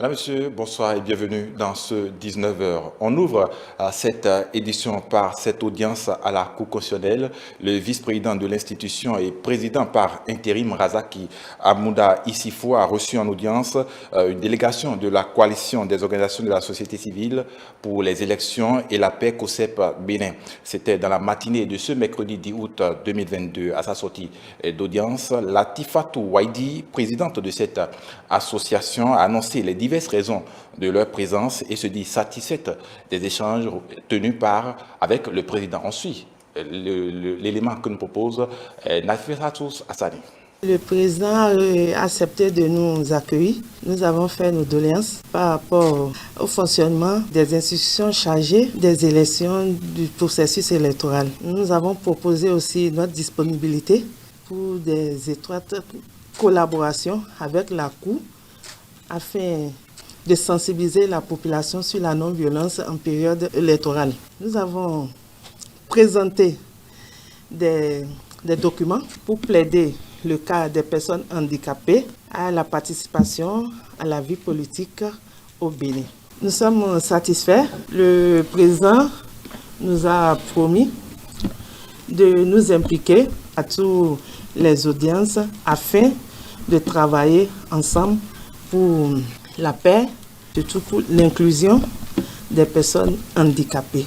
Madame, Monsieur, bonsoir et bienvenue dans ce 19h. On ouvre cette édition par cette audience à la Cour constitutionnelle. Le vice-président de l'institution et président par intérim, Razaki Amouda Issifou, a reçu en audience une délégation de la coalition des organisations de la société civile pour les élections et la paix COSEP Bénin. C'était dans la matinée de ce mercredi 10 août 2022. À sa sortie d'audience, Latifatou Waidi, présidente de cette association, a annoncé les diverses raisons de leur présence et se dit satisfaite des échanges tenus avec le président. On suit l'élément que nous propose Nafissatou Hassani. Le président a accepté de nous accueillir. Nous avons fait nos doléances par rapport au fonctionnement des institutions chargées des élections du processus électoral. Nous avons proposé aussi notre disponibilité pour des étroites collaborations avec la Cour afin de sensibiliser la population sur la non-violence en période électorale. Nous avons présenté des documents pour plaider le cas des personnes handicapées à la participation à la vie politique au Bénin. Nous sommes satisfaits. Le président nous a promis de nous impliquer à toutes les audiences afin de travailler ensemble pour la paix, surtout pour l'inclusion des personnes handicapées.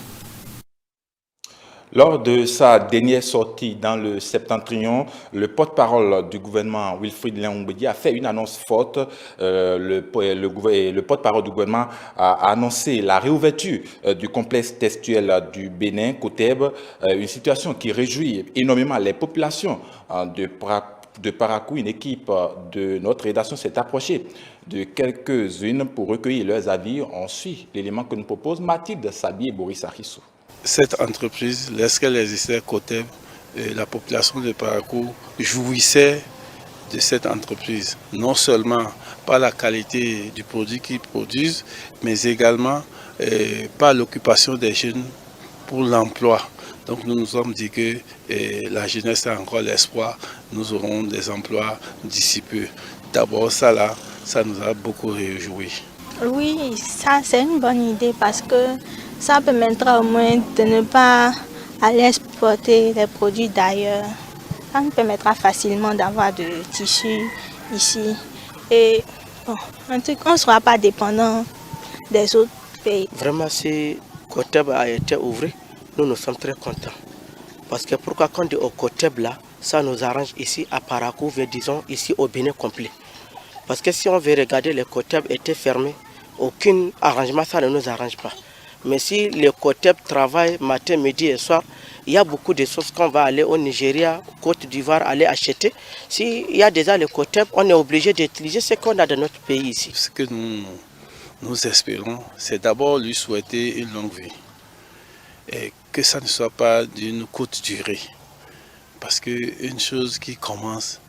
Lors de sa dernière sortie dans le Septentrion, le porte-parole du gouvernement, Wilfrid Léon-Bédié, a fait une annonce forte. Le porte-parole du gouvernement a annoncé la réouverture du complexe textuel du Bénin, COTEB, une situation qui réjouit énormément les populations de Parakou. Une équipe de notre rédaction s'est approchée de quelques-unes pour recueillir leurs avis. On suit l'élément que nous propose Mathilde Sabi et Boris Arissou. Cette entreprise, lorsqu'elle existait COTEB, la population de Parakou jouissait de cette entreprise, non seulement par la qualité du produit qu'ils produisent, mais également par l'occupation des jeunes pour l'emploi. Donc nous nous sommes dit que la jeunesse a encore l'espoir, nous aurons des emplois d'ici peu. D'abord ça là, ça nous a beaucoup réjoui. Oui, ça c'est une bonne idée parce que ça permettra au moins de ne pas aller exporter les produits d'ailleurs. Ça nous permettra facilement d'avoir de tissus ici. Et bon, un truc, on ne sera pas dépendant des autres pays. Vraiment, si COTEB a été ouvert, nous sommes très contents. Parce que pourquoi quand on dit au COTEB là, ça nous arrange ici à Parakou, disons ici au Bénin complet. Parce que si on veut regarder, les COTEB étaient fermés, aucun arrangement, ça ne nous arrange pas. Mais si les COTEB travaillent matin, midi et soir, il y a beaucoup de choses qu'on va aller au Nigeria, Côte d'Ivoire, aller acheter. S'il y a déjà les COTEB, on est obligé d'utiliser ce qu'on a dans notre pays ici. Ce que nous espérons, c'est d'abord lui souhaiter une longue vie. Et que ça ne soit pas d'une courte durée. Parce qu'une chose qui commence,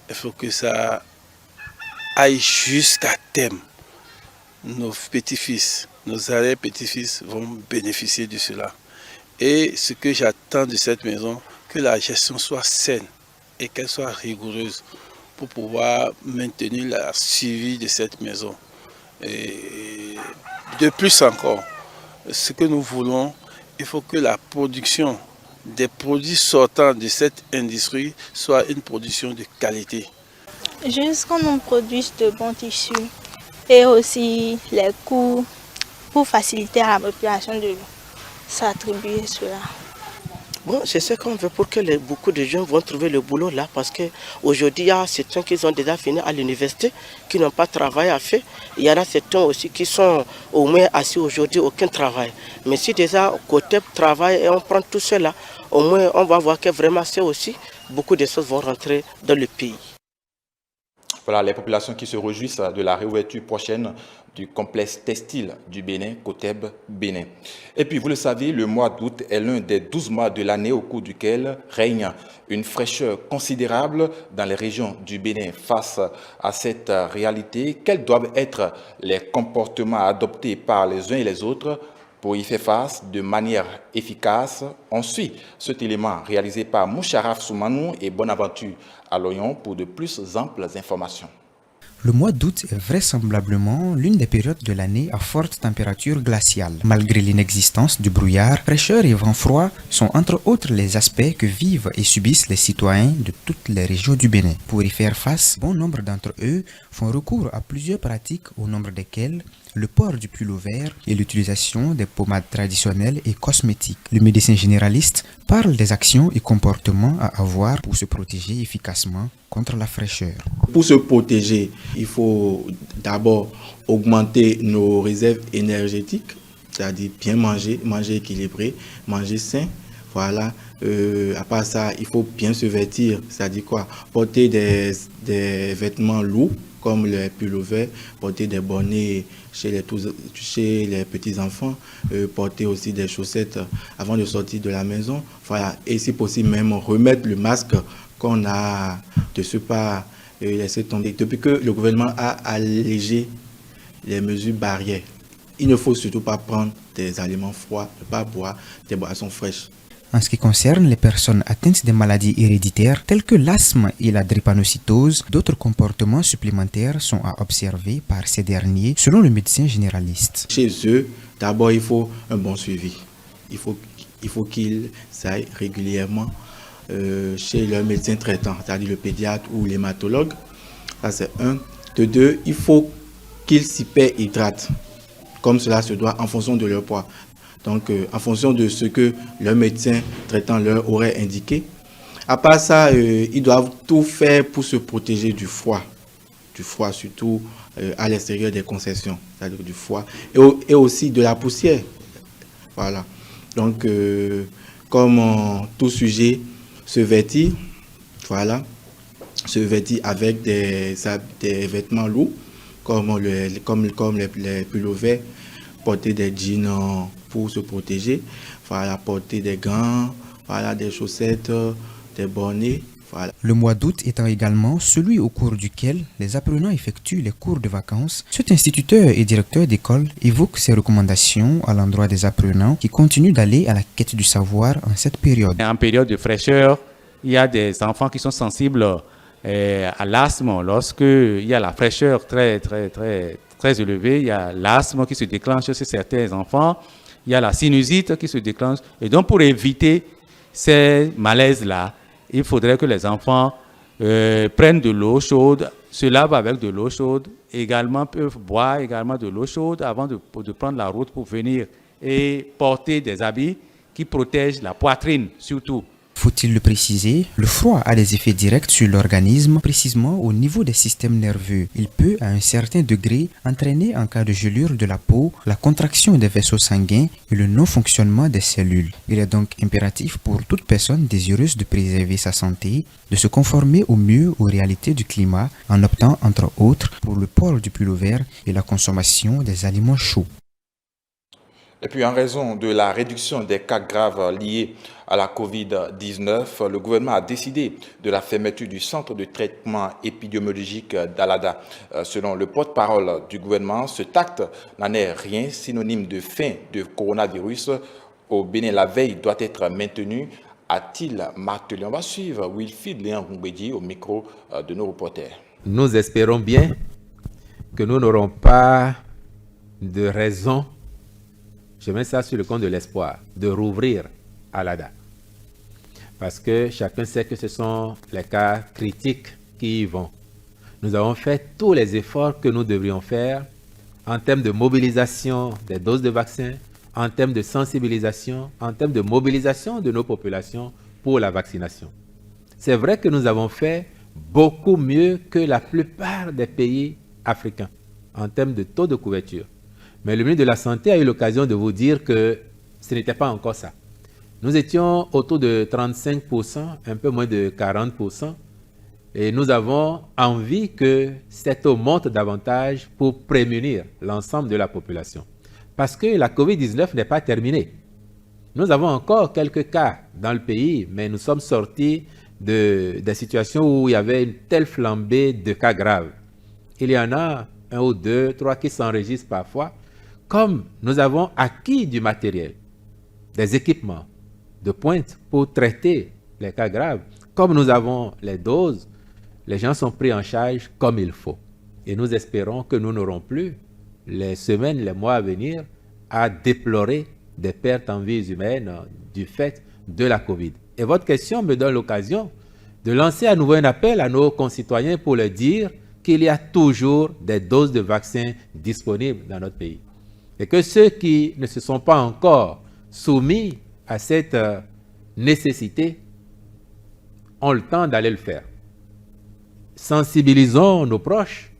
il faut que ça aille jusqu'à terme. Nos petits-fils, nos arrière-petits-fils vont bénéficier de cela. Et ce que j'attends de cette maison, que la gestion soit saine et qu'elle soit rigoureuse pour pouvoir maintenir la suivi de cette maison. Et de plus encore, ce que nous voulons, il faut que la production des produits sortant de cette industrie soit une production de qualité. Juste qu'on nous produise de bons tissus et aussi les coûts pour faciliter à la population de s'attribuer cela. Bon, c'est ce qu'on veut pour que beaucoup de jeunes vont trouver le boulot là, parce qu'aujourd'hui, il y a certains qui ont déjà fini à l'université, qui n'ont pas de travail à faire. Il y en a certains aussi qui sont au moins assis aujourd'hui, aucun travail. Mais si déjà COTEB travaille et on prend tout cela, au moins on va voir que vraiment c'est aussi, beaucoup de choses vont rentrer dans le pays. Voilà les populations qui se réjouissent de la réouverture prochaine du complexe textile du Bénin, COTEB Bénin. Et puis, vous le savez, le mois d'août est l'un des 12 mois de l'année au cours duquel règne une fraîcheur considérable dans les régions du Bénin. Face à cette réalité, quels doivent être les comportements adoptés par les uns et les autres pour y faire face de manière efficace? On suit cet élément réalisé par Moucharaf Soumanou et Bonaventure Aloyon pour de plus amples informations. Le mois d'août est vraisemblablement l'une des périodes de l'année à forte température glaciale. Malgré l'inexistence du brouillard, fraîcheur et vent froid sont entre autres les aspects que vivent et subissent les citoyens de toutes les régions du Bénin. Pour y faire face, bon nombre d'entre eux font recours à plusieurs pratiques au nombre desquelles le port du pull vert et l'utilisation des pommades traditionnelles et cosmétiques. Le médecin généraliste parle des actions et comportements à avoir pour se protéger efficacement contre la fraîcheur. Pour se protéger, il faut d'abord augmenter nos réserves énergétiques, c'est-à-dire bien manger, manger équilibré, manger sain. Voilà. À part ça, il faut bien se vêtir, c'est-à-dire quoi? Porter des vêtements lourds comme le pull-over, porter des bonnets chez les petits-enfants, porter aussi des chaussettes avant de sortir de la maison. Voilà. Et si possible, même remettre le masque qu'on a de ce pas laissé tomber. Depuis que le gouvernement a allégé les mesures barrières, il ne faut surtout pas prendre des aliments froids, ne pas boire des boissons fraîches. En ce qui concerne les personnes atteintes des maladies héréditaires telles que l'asthme et la drépanocytose, d'autres comportements supplémentaires sont à observer par ces derniers, selon le médecin généraliste. Chez eux, d'abord, il faut un bon suivi. Il faut qu'ils aillent régulièrement chez leur médecin traitant, c'est-à-dire le pédiatre ou l'hématologue. Ça, c'est un. De deux, il faut qu'ils s'hyperhydratent, comme cela se doit en fonction de leur poids. Donc, en fonction de ce que leur médecin traitant leur aurait indiqué. À part ça, ils doivent tout faire pour se protéger du froid surtout à l'extérieur des concessions, c'est-à-dire du froid, et aussi de la poussière. Voilà. Donc, comme tout sujet, se vêtir, voilà, se vêtir avec des vêtements lourds, comme les pullovers, porter des jeans pour se protéger, voilà, porter des gants, voilà, des chaussettes, des bonnets. Voilà. Le mois d'août étant également celui au cours duquel les apprenants effectuent les cours de vacances, cet instituteur et directeur d'école évoque ses recommandations à l'endroit des apprenants qui continuent d'aller à la quête du savoir en cette période. En période de fraîcheur, il y a des enfants qui sont sensibles à l'asthme. Lorsqu'il y a la fraîcheur très élevée, il y a l'asthme qui se déclenche chez certains enfants, il y a la sinusite qui se déclenche. Et donc, pour éviter ces malaises-là, il faudrait que les enfants prennent de l'eau chaude, se lavent avec de l'eau chaude, également peuvent boire également de l'eau chaude avant de prendre la route pour venir et porter des habits qui protègent la poitrine surtout. Faut-il le préciser, le froid a des effets directs sur l'organisme, précisément au niveau des systèmes nerveux. Il peut, à un certain degré, entraîner en cas de gelure de la peau, la contraction des vaisseaux sanguins et le non-fonctionnement des cellules. Il est donc impératif pour toute personne désireuse de préserver sa santé de se conformer au mieux aux réalités du climat en optant, entre autres, pour le port du pull-over et la consommation des aliments chauds. Et puis, en raison de la réduction des cas graves liés à la COVID-19, le gouvernement a décidé de la fermeture du centre de traitement épidémiologique d'Alada. Selon le porte-parole du gouvernement, cet acte n'en est rien synonyme de fin du coronavirus. Au Bénin, la veille doit être maintenue, a-t-il martelé. On va suivre Wilfried Léon Roumbédi au micro de nos reporters. Nous espérons bien que nous n'aurons pas de raison, je mets ça sur le compte de l'espoir, de rouvrir Alada. Parce que chacun sait que ce sont les cas critiques qui y vont. Nous avons fait tous les efforts que nous devrions faire en termes de mobilisation des doses de vaccins, en termes de sensibilisation, en termes de mobilisation de nos populations pour la vaccination. C'est vrai que nous avons fait beaucoup mieux que la plupart des pays africains en termes de taux de couverture. Mais le ministre de la Santé a eu l'occasion de vous dire que ce n'était pas encore ça. Nous étions autour de 35%, un peu moins de 40%, et nous avons envie que cette eau monte davantage pour prémunir l'ensemble de la population. Parce que la COVID-19 n'est pas terminée. Nous avons encore quelques cas dans le pays, mais nous sommes sortis des situations où il y avait une telle flambée de cas graves. Il y en a 1 ou 2, 3 qui s'enregistrent parfois. Comme nous avons acquis du matériel, des équipements de pointe pour traiter les cas graves, comme nous avons les doses, les gens sont pris en charge comme il faut. Et nous espérons que nous n'aurons plus, les semaines, les mois à venir, à déplorer des pertes en vies humaines du fait de la COVID. Et votre question me donne l'occasion de lancer à nouveau un appel à nos concitoyens pour leur dire qu'il y a toujours des doses de vaccins disponibles dans notre pays. Et que ceux qui ne se sont pas encore soumis à cette nécessité ont le temps d'aller le faire. Sensibilisons nos proches,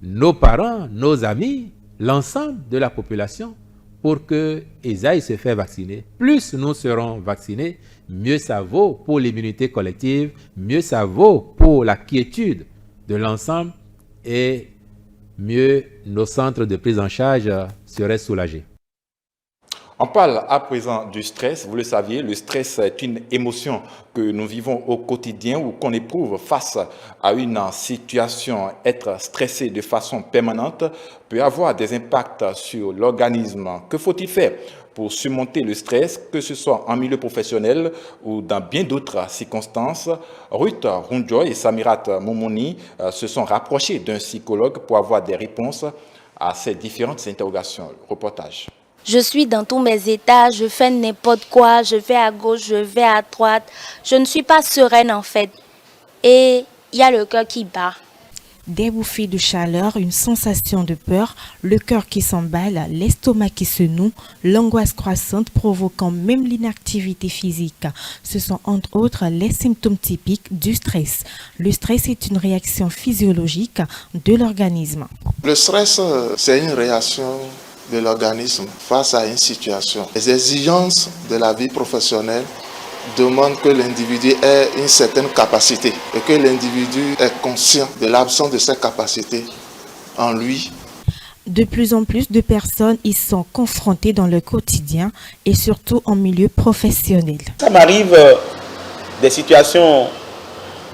nos parents, nos amis, l'ensemble de la population pour qu'ils aillent se faire vacciner. Plus nous serons vaccinés, mieux ça vaut pour l'immunité collective, mieux ça vaut pour la quiétude de l'ensemble et mieux nos centres de prise en charge seraient soulagés. On parle à présent du stress. Vous le saviez, le stress est une émotion que nous vivons au quotidien ou qu'on éprouve face à une situation. Être stressé de façon permanente peut avoir des impacts sur l'organisme. Que faut-il faire pour surmonter le stress, que ce soit en milieu professionnel ou dans bien d'autres circonstances? Ruth Runjoy et Samirat Momoni se sont rapprochés d'un psychologue pour avoir des réponses à ces différentes interrogations. Reportage. Je suis dans tous mes états, je fais n'importe quoi, je vais à gauche, je vais à droite. Je ne suis pas sereine en fait. Et il y a le cœur qui bat. Des bouffées de chaleur, une sensation de peur, le cœur qui s'emballe, l'estomac qui se noue, l'angoisse croissante provoquant même l'inactivité physique. Ce sont entre autres les symptômes typiques du stress. Le stress est une réaction physiologique de l'organisme. Le stress, c'est une réaction de l'organisme face à une situation. Les exigences de la vie professionnelle demandent que l'individu ait une certaine capacité et que l'individu est conscient de l'absence de cette capacité en lui. De plus en plus de personnes y sont confrontées dans le quotidien et surtout en milieu professionnel. Ça m'arrive des situations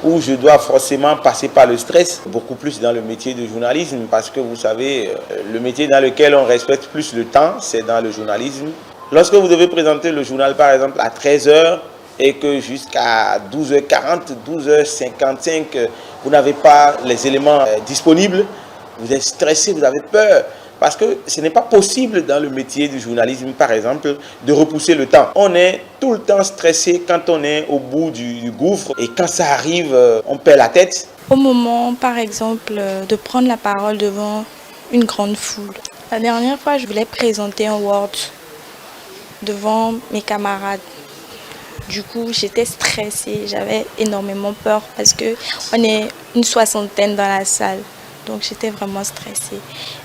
où je dois forcément passer par le stress, beaucoup plus dans le métier de journalisme, parce que vous savez, le métier dans lequel on respecte plus le temps, c'est dans le journalisme. Lorsque vous devez présenter le journal par exemple à 13h et que jusqu'à 12h40, 12h55, vous n'avez pas les éléments disponibles, vous êtes stressé, vous avez peur. Parce que ce n'est pas possible dans le métier du journalisme, par exemple, de repousser le temps. On est tout le temps stressé quand on est au bout du gouffre et quand ça arrive, on perd la tête. Au moment, par exemple, de prendre la parole devant une grande foule. La dernière fois, je voulais présenter un Word devant mes camarades. Du coup, j'étais stressée, j'avais énormément peur parce qu'on est une soixantaine dans la salle. Donc j'étais vraiment stressée.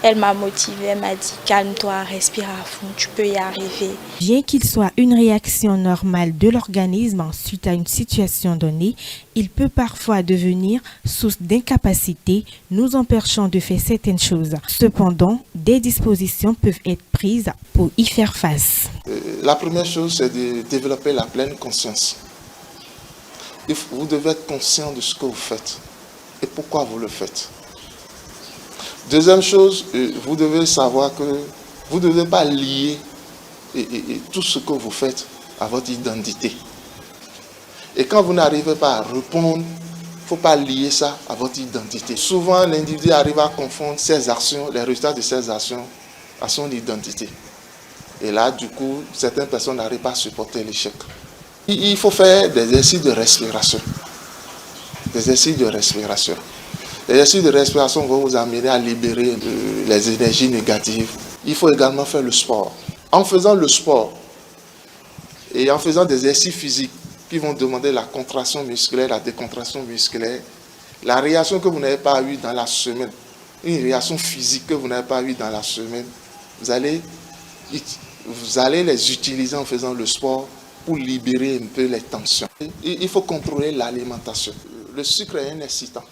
Elle m'a motivée, elle m'a dit calme-toi, respire à fond, tu peux y arriver. Bien qu'il soit une réaction normale de l'organisme suite à une situation donnée, il peut parfois devenir source d'incapacité, nous empêchant de faire certaines choses. Cependant, des dispositions peuvent être prises pour y faire face. La première chose, c'est de développer la pleine conscience. Vous devez être conscient de ce que vous faites et pourquoi vous le faites. Deuxième chose, vous devez savoir que vous ne devez pas lier tout ce que vous faites à votre identité. Et quand vous n'arrivez pas à répondre, il ne faut pas lier ça à votre identité. Souvent, l'individu arrive à confondre ses actions, les résultats de ses actions, à son identité. Et là, du coup, certaines personnes n'arrivent pas à supporter l'échec. Il faut faire des exercices de respiration. Des exercices de respiration. L'exercice de respiration va vous amener à libérer les énergies négatives. Il faut également faire le sport. En faisant le sport et en faisant des exercices physiques qui vont demander la contraction musculaire, la décontraction musculaire, la réaction que vous n'avez pas eue dans la semaine, une réaction physique que vous n'avez pas eue dans la semaine, vous allez les utiliser en faisant le sport pour libérer un peu les tensions. Il faut contrôler l'alimentation. Le sucre est un excitant.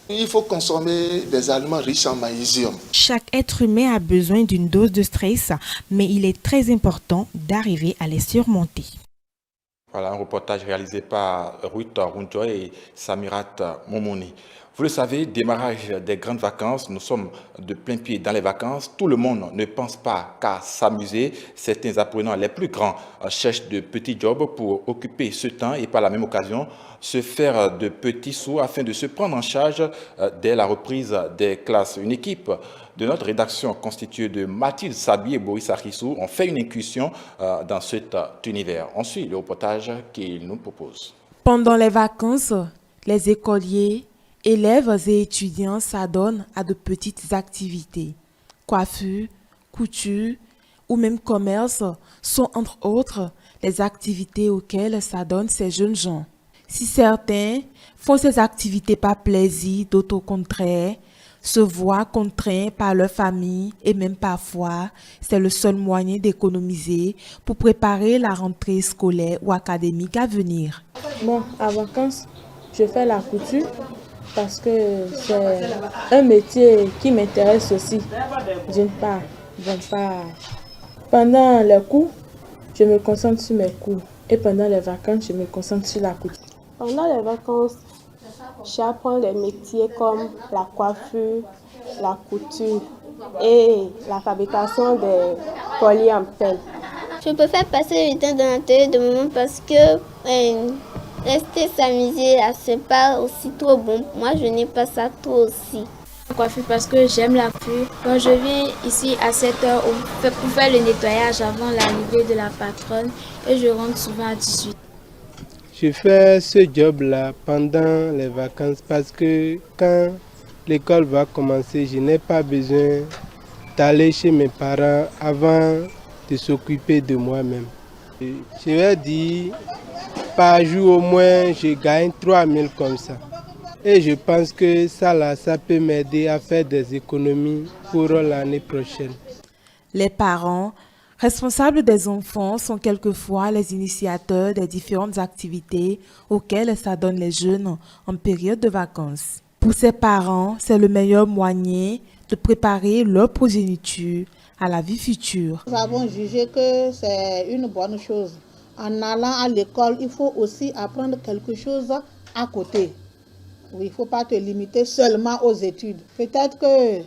Il faut consommer des aliments riches en magnésium. Chaque être humain a besoin d'une dose de stress, mais il est très important d'arriver à les surmonter. Voilà un reportage réalisé par Ruth Runjoy et Samirat Momoni. Vous le savez, démarrage des grandes vacances, nous sommes de plein pied dans les vacances. Tout le monde ne pense pas qu'à s'amuser. Certains apprenants les plus grands cherchent de petits jobs pour occuper ce temps et par la même occasion se faire de petits sous afin de se prendre en charge dès la reprise des classes. Une équipe de notre rédaction constituée de Mathilde Sabi et Boris Arissou ont fait une incursion dans cet univers. On suit le reportage qu'ils nous proposent. Pendant les vacances, les écoliers, élèves et étudiants s'adonnent à de petites activités. Coiffure, couture ou même commerce sont entre autres les activités auxquelles s'adonnent ces jeunes gens. Si certains font ces activités par plaisir, d'autres au contraire se voient contraints par leur famille et même parfois c'est le seul moyen d'économiser pour préparer la rentrée scolaire ou académique à venir. Bon, à vacances, je fais la couture parce que c'est un métier qui m'intéresse aussi. D'une part, pendant les cours, je me concentre sur mes cours et pendant les vacances, je me concentre sur la couture. Pendant les vacances, j'apprends les métiers comme la coiffure, la couture et la fabrication des colliers en pelle. Je préfère passer le temps dans l'atelier de maman parce que rester s'amuser, c'est pas aussi trop bon. Moi, je n'ai pas ça trop aussi. La coiffure parce que j'aime la coiffure. Quand je viens ici à 7h pour faire le nettoyage avant l'arrivée de la patronne et je rentre souvent à 18h. Je fais ce job-là pendant les vacances parce que quand l'école va commencer, je n'ai pas besoin d'aller chez mes parents avant de s'occuper de moi-même. Je vais dire, par jour au moins, je gagne 3 000 comme ça. Et je pense que ça peut m'aider à faire des économies pour l'année prochaine. Les parents responsables des enfants sont quelquefois les initiateurs des différentes activités auxquelles s'adonnent les jeunes en période de vacances. Pour ces parents, c'est le meilleur moyen de préparer leur progéniture à la vie future. Nous avons jugé que c'est une bonne chose. En allant à l'école, il faut aussi apprendre quelque chose à côté. Oui, il ne faut pas te limiter seulement aux études. Peut-être que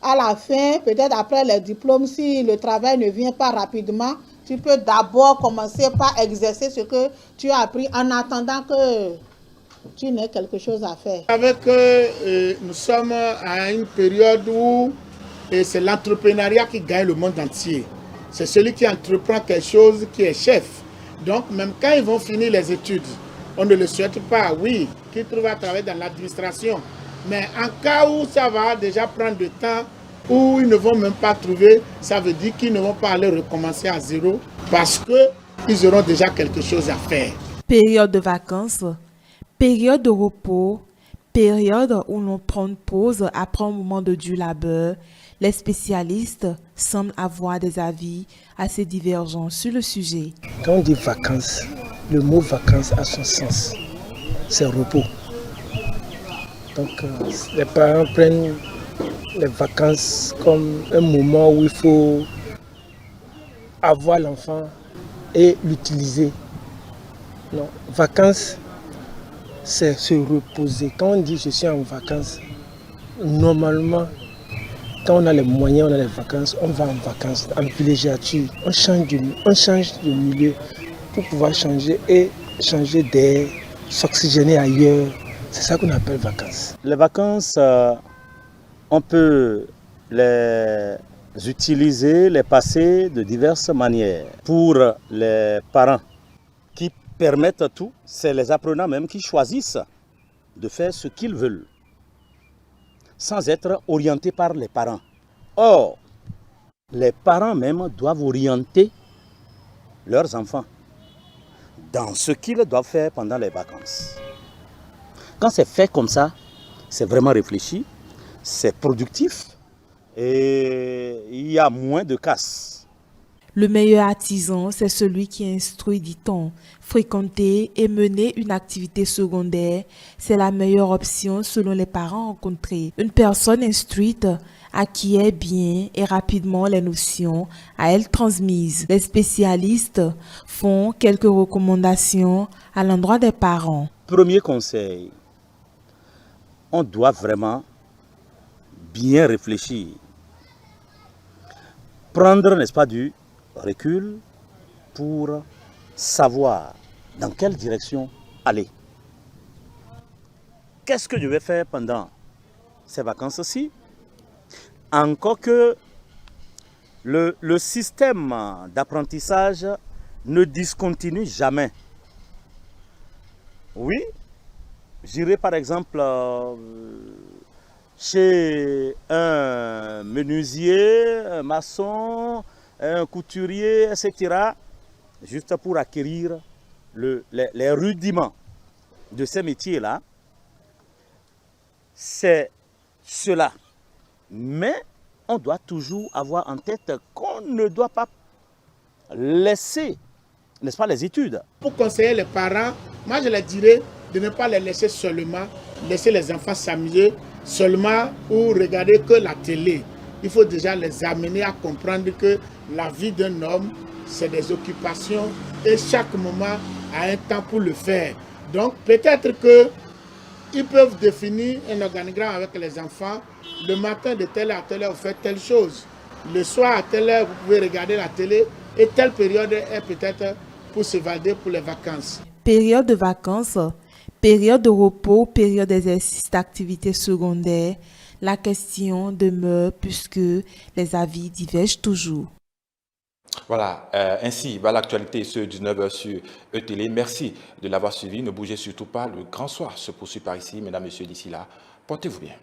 à la fin, peut-être après les diplômes, si le travail ne vient pas rapidement, tu peux d'abord commencer par exercer ce que tu as appris en attendant que tu n'aies quelque chose à faire. Avec nous sommes à une période où c'est l'entrepreneuriat qui gagne le monde entier. C'est celui qui entreprend quelque chose qui est chef. Donc même quand ils vont finir les études, on ne le souhaite pas, oui, qu'ils trouvent à travailler dans l'administration. Mais en cas où ça va déjà prendre du temps, où ils ne vont même pas trouver, ça veut dire qu'ils ne vont pas aller recommencer à zéro parce qu'ils auront déjà quelque chose à faire. Période de vacances, période de repos, période où l'on prend une pause après un moment de dur labeur, les spécialistes semblent avoir des avis assez divergents sur le sujet. Quand on dit vacances, le mot vacances a son sens, c'est repos. Donc les parents prennent les vacances comme un moment où il faut avoir l'enfant et l'utiliser. Non, vacances, c'est se reposer. Quand on dit je suis en vacances, normalement, quand on a les moyens, on a les vacances, on va en vacances, en villégiature, on change de milieu pour pouvoir changer d'air, s'oxygéner ailleurs. C'est ça qu'on appelle vacances. Les vacances, on peut les utiliser, les passer de diverses manières. Pour les parents qui permettent tout, c'est les apprenants même qui choisissent de faire ce qu'ils veulent, sans être orientés par les parents. Or, les parents même doivent orienter leurs enfants dans ce qu'ils doivent faire pendant les vacances. Quand c'est fait comme ça, c'est vraiment réfléchi, c'est productif et il y a moins de casse. Le meilleur artisan, c'est celui qui instruit, dit-on. Fréquenter et mener une activité secondaire, c'est la meilleure option selon les parents rencontrés. Une personne instruite acquiert bien et rapidement les notions à elle transmises. Les spécialistes font quelques recommandations à l'endroit des parents. Premier conseil, on doit vraiment bien réfléchir. Prendre, n'est-ce pas, du recul pour savoir dans quelle direction aller. Qu'est-ce que je vais faire pendant ces vacances-ci? Encore que le système d'apprentissage ne discontinue jamais. Oui, j'irai par exemple chez un menuisier, un maçon, un couturier, etc., juste pour acquérir les rudiments de ces métiers-là. C'est cela. Mais on doit toujours avoir en tête qu'on ne doit pas laisser, n'est-ce pas, les études. Pour conseiller les parents, moi je leur dirais de ne pas les laisser seulement, laisser les enfants s'amuser seulement ou regarder que la télé. Il faut déjà les amener à comprendre que la vie d'un homme, c'est des occupations et chaque moment a un temps pour le faire. Donc peut-être qu'ils peuvent définir un organigramme avec les enfants. Le matin de telle heure à telle heure, vous faites telle chose. Le soir à telle heure, vous pouvez regarder la télé. Et telle période est peut-être pour s'évader pour les vacances. Période de vacances, période de repos, période d'exercice d'activité secondaire, la question demeure puisque les avis divergent toujours. Voilà, ainsi va l'actualité ce 19h sur ETélé. Merci de l'avoir suivi. Ne bougez surtout pas. Le grand soir se poursuit par ici. Mesdames, Messieurs, d'ici là, portez-vous bien.